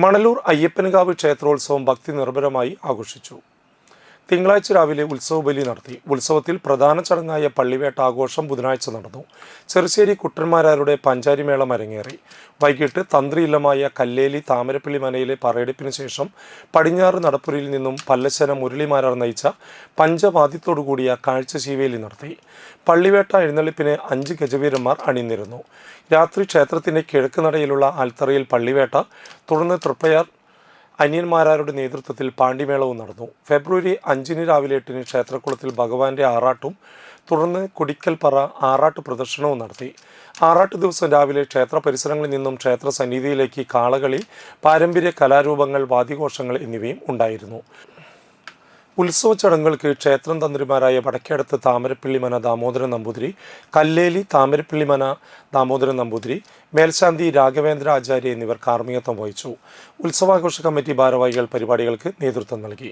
മണലൂർ അയ്യപ്പൻകാവ് ക്ഷേത്രോത്സവം ഭക്തി നിർഭരമായി ആഘോഷിച്ചു. തിങ്കളാഴ്ച രാവിലെ ഉത്സവ ബലി നടത്തി. ഉത്സവത്തിൽ പ്രധാന ചടങ്ങായ പള്ളിവേട്ട ആഘോഷം ബുധനാഴ്ച നടന്നു. ചെറുശ്ശേരി കുട്ടന്മാരാരുടെ പഞ്ചാരിമേളം അരങ്ങേറി. വൈകിട്ട് തന്ത്രിയില്ലമായ കല്ലേലി താമരപ്പള്ളി മനയിലെ പറയെടുപ്പിന് ശേഷം പടിഞ്ഞാറ് നടപ്പുരയിൽ നിന്നും പല്ലശ്ശന മുരളിമാരാർ നയിച്ച പഞ്ചവാദ്യത്തോടുകൂടിയ കാഴ്ചശീവേലി നടത്തി. പള്ളിവേട്ട എഴുന്നള്ളിപ്പിന് 5 ഗജവീരന്മാർ അണിനിരന്നു. രാത്രി ക്ഷേത്രത്തിന്റെ കിഴക്ക് നടയിലുള്ള ആൽത്തറയിൽ പള്ളിവേട്ട, തുടർന്ന് തൃപ്പയാർ അനിയന്മാരാരുടെ നേതൃത്വത്തിൽ പാണ്ടിമേളവും നടന്നു. ഫെബ്രുവരി 5 രാവിലെ 8 ക്ഷേത്രക്കുളത്തിൽ ഭഗവാന്റെ ആറാട്ടും തുടർന്ന് കൊടിക്കൽപ്പറ ആറാട്ട് പ്രദർശനവും നടത്തി. ആറാട്ട് ദിവസം രാവിലെ ക്ഷേത്ര പരിസരങ്ങളിൽ നിന്നും ക്ഷേത്ര സന്നിധിയിലേക്ക് കാളകളി, പാരമ്പര്യ കലാരൂപങ്ങൾ, വാദ്യഘോഷങ്ങൾ എന്നിവയും ഉണ്ടായിരുന്നു. ഉത്സവ ചടങ്ങുകൾക്ക് ക്ഷേത്രം തന്ത്രിമാരായ വടക്കേടത്ത് താമരപ്പള്ളി മന ദാമോദരൻ നമ്പൂതിരി, കല്ലേലി താമരപ്പള്ളി മന ദാമോദരൻ നമ്പൂതിരി, മേൽശാന്തി രാഘവേന്ദ്ര ആചാര്യ എന്നിവർ കാർമ്മികത്വം വഹിച്ചു. ഉത്സവാഘോഷ കമ്മിറ്റി ഭാരവാഹികൾ പരിപാടികൾക്ക് നേതൃത്വം നൽകി.